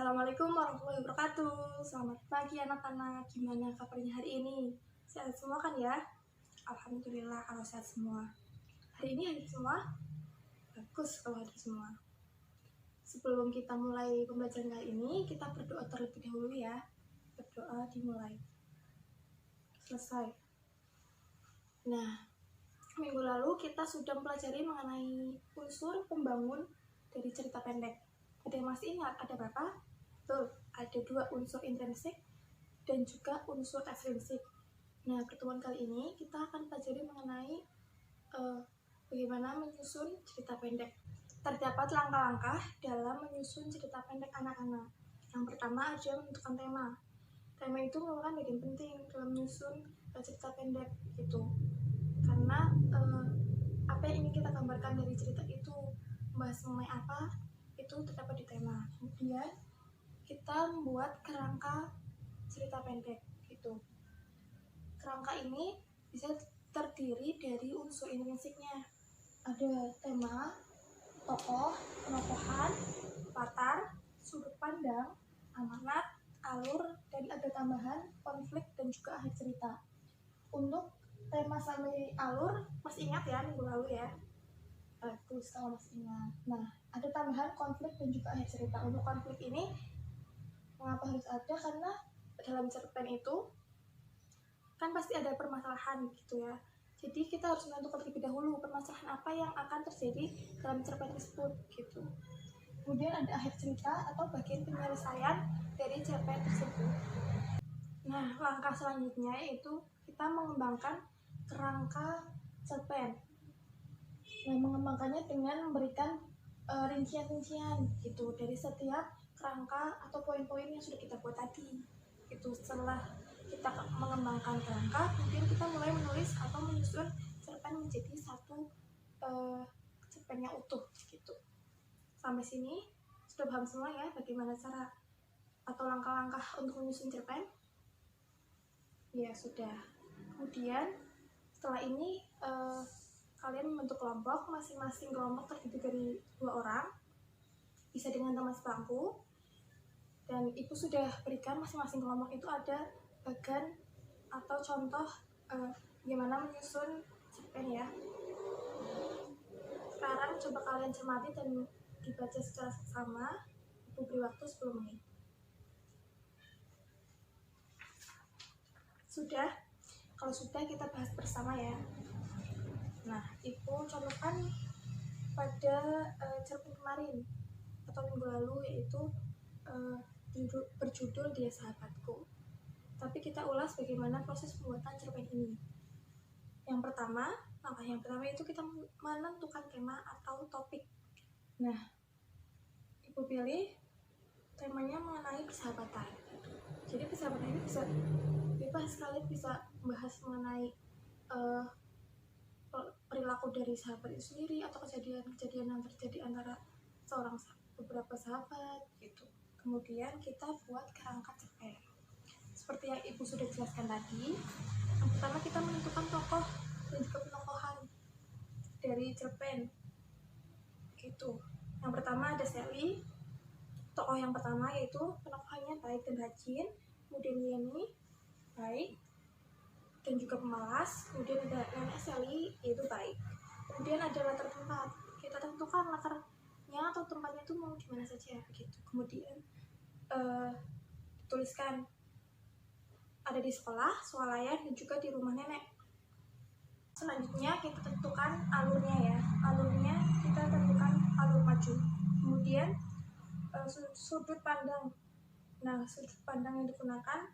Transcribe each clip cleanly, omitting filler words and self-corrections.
Assalamualaikum warahmatullahi wabarakatuh. Selamat pagi anak-anak. Gimana kabarnya hari ini? Sehat semua kan ya? Alhamdulillah kalau sehat semua. Hari ini hari semua? Bagus kalau hari semua. Sebelum kita mulai pembelajaran kali ini, kita berdoa terlebih dahulu ya. Berdoa dimulai. Selesai. Nah, minggu lalu kita sudah mempelajari mengenai unsur pembangun dari cerita pendek. Ada yang masih ingat ada berapa? Betul, ada 2 unsur intrinsik dan juga unsur ekstrinsik. Nah, pertemuan kali ini kita akan pelajari mengenai bagaimana menyusun cerita pendek. Terdapat langkah-langkah dalam menyusun cerita pendek anak-anak. Yang pertama adalah menentukan tema. Tema itu merupakan bagian penting dalam menyusun cerita pendek gitu. Karena apa yang ingin kita gambarkan dari cerita itu, membahas mengenai apa, itu terdapat di tema. Kemudian kita membuat kerangka cerita pendek gitu. Kerangka ini bisa terdiri dari unsur intrinsiknya. Ada tema, tokoh, penokohan, latar, sudut pandang, amanat, alur, dan ada tambahan, konflik, dan juga akhir cerita. Untuk tema sampai alur, masih ingat ya minggu lalu ya? Bagus kalau masih ingat. Nah, ada tambahan konflik dan juga akhir cerita. Untuk konflik ini, mengapa harus ada? Karena dalam cerpen itu kan pasti ada permasalahan gitu ya. Jadi kita harus menentukan terlebih dahulu permasalahan apa yang akan terjadi dalam cerpen tersebut gitu. Kemudian ada akhir cerita atau bagian penyelesaian dari cerpen tersebut. Nah, langkah selanjutnya yaitu kita mengembangkan kerangka cerpen. Nah, mengembangkannya dengan memberikan rincian-rincian gitu dari setiap kerangka atau poin-poin yang sudah kita buat tadi. Itu setelah kita mengembangkan kerangka, kemudian kita mulai menulis atau menyusun cerpen menjadi satu cerpen yang utuh gitu. Sampai sini sudah paham semua ya bagaimana cara atau langkah-langkah untuk menyusun cerpen? Ya sudah. Kemudian setelah ini kalian membentuk kelompok, masing-masing kelompok terdiri dari 2 orang, bisa dengan teman sebangku, dan ibu sudah berikan masing-masing kelompok itu ada bagan atau contoh bagaimana menyusun cerpen ya. Sekarang coba kalian cermati dan dibaca secara seksama. Ibu beri waktu 10 menit. Sudah? Kalau sudah kita bahas bersama ya. Nah, Ibu contohkan pada cerpen kemarin atau minggu lalu yaitu berjudul Dia Sahabatku. Tapi kita ulas bagaimana proses pembuatan cerpen ini. Langkah yang pertama itu kita menentukan tema atau topik. Nah, Ibu pilih temanya mengenai persahabatan. Jadi persahabatan ini bisa bebas, kalian bisa membahas mengenai perilaku dari sahabat itu sendiri atau kejadian-kejadian yang terjadi antara beberapa sahabat gitu. Kemudian kita buat kerangka cerpen. Seperti yang Ibu sudah jelaskan tadi, yang pertama kita menentukan tokoh dan juga penokohan dari cerpen gitu. Yang pertama ada Sally, tokoh yang pertama yaitu penokohannya baik dan rajin. Kemudian Yeni, baik dan juga pemalas. Kemudian ada Nenek Sally, yaitu baik. Kemudian ada latar tempat, kita tentukan latarnya atau tempatnya itu mau dimana saja begitu. Kemudian tuliskan ada di sekolah, swalayan, dan juga di rumah nenek. Selanjutnya kita tentukan alurnya ya. Alurnya kita tentukan alur maju. Kemudian sudut pandang. Nah, sudut pandang yang digunakan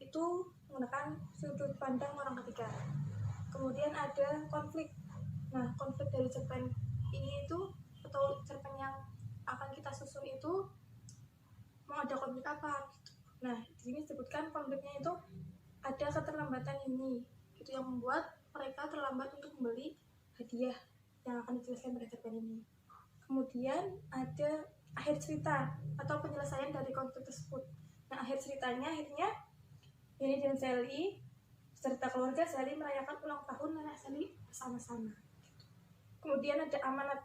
itu menggunakan sudut pandang orang ketiga. Kemudian ada konflik. Nah, konflik dari cerpen ini itu atau cerpen yang akan kita susun itu mau ada konflik apa? Nah, di sini disebutkan konfliknya itu ada keterlambatan ini, itu yang membuat mereka terlambat untuk membeli hadiah yang akan dijelaskan pada cerpen ini. Kemudian ada akhir cerita atau penyelesaian dari konflik tersebut. Nah, akhir ceritanya akhirnya Yeni dan Sally beserta keluarga Sally merayakan ulang tahun nenek Sally bersama-sama. Kemudian ada amanat.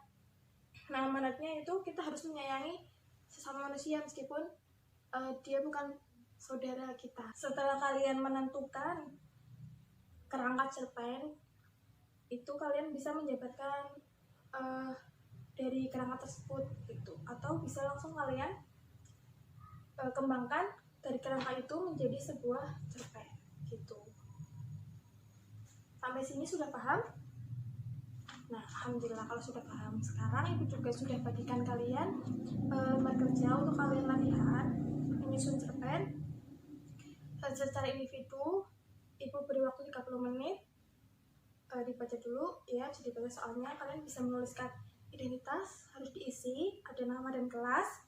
Nah, amanatnya itu kita harus menyayangi sesama manusia meskipun dia bukan saudara kita. Setelah kalian menentukan kerangka cerpen, itu kalian bisa menjabarkan dari kerangka tersebut gitu, atau bisa langsung kalian kembangkan dari kerangka itu menjadi sebuah cerpen gitu. Sampai sini sudah paham? Nah, alhamdulillah kalau sudah paham. Sekarang ibu juga sudah bagikan kalian lembar kerja untuk kalian latihan menyusun cerpen secara individu. Ibu beri waktu 30 menit, dibaca dulu ya, bisa dibaca soalnya. Kalian bisa menuliskan identitas, harus diisi, ada nama dan kelas.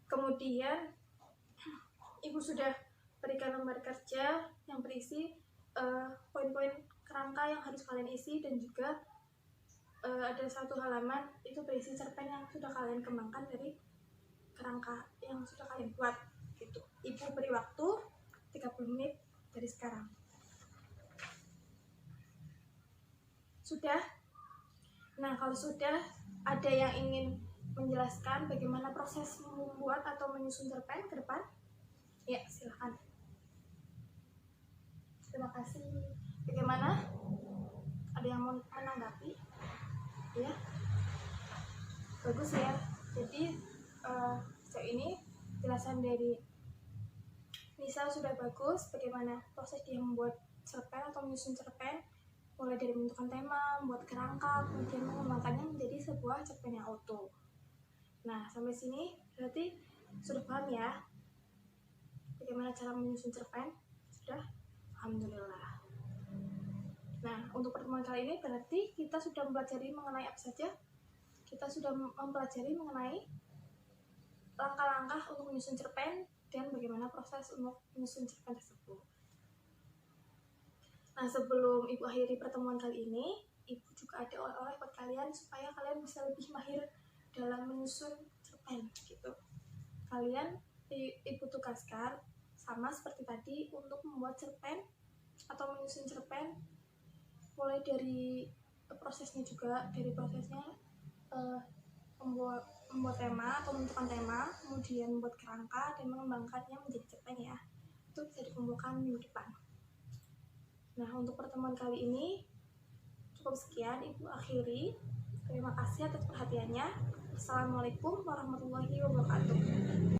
Kemudian ibu sudah berikan lembar kerja yang berisi poin-poin kerangka yang harus kalian isi, dan juga ada satu halaman itu berisi cerpen yang sudah kalian kembangkan dari kerangka yang sudah kalian buat gitu. Ibu beri waktu 30 menit dari sekarang. Sudah? Nah, kalau sudah, ada yang ingin menjelaskan bagaimana proses membuat atau menyusun cerpen ke depan? Ya, silahkan. Terima kasih. Bagaimana? Ada yang mau menanggapi? Ya, bagus ya. Jadi sejauh ini penjelasan dari Nisa sudah bagus. Bagaimana proses dia membuat cerpen atau menyusun cerpen, mulai dari menentukan tema, membuat kerangka, kemudian mengembangkannya menjadi sebuah cerpen yang utuh. Nah, sampai sini berarti sudah paham ya bagaimana cara menyusun cerpen? Sudah? Alhamdulillah. Nah, untuk pertemuan kali ini berarti kita sudah mempelajari mengenai apa saja? Kita sudah mempelajari mengenai langkah-langkah untuk menyusun cerpen dan bagaimana proses untuk menyusun cerpen tersebut. Nah, sebelum ibu akhiri pertemuan kali ini, ibu juga ada oleh-oleh buat kalian supaya kalian bisa lebih mahir dalam menyusun cerpen gitu. Kalian ibu tugaskan sama seperti tadi untuk membuat cerpen atau menyusun cerpen, mulai dari prosesnya juga, dari prosesnya membuat tema atau menentukan tema, kemudian membuat kerangka dan mengembangkannya menjadi cerpen ya. Itu bisa dikumpulkan minggu depan. Nah, untuk pertemuan kali ini cukup sekian, ibu akhiri. Terima kasih atas perhatiannya. Assalamualaikum warahmatullahi wabarakatuh.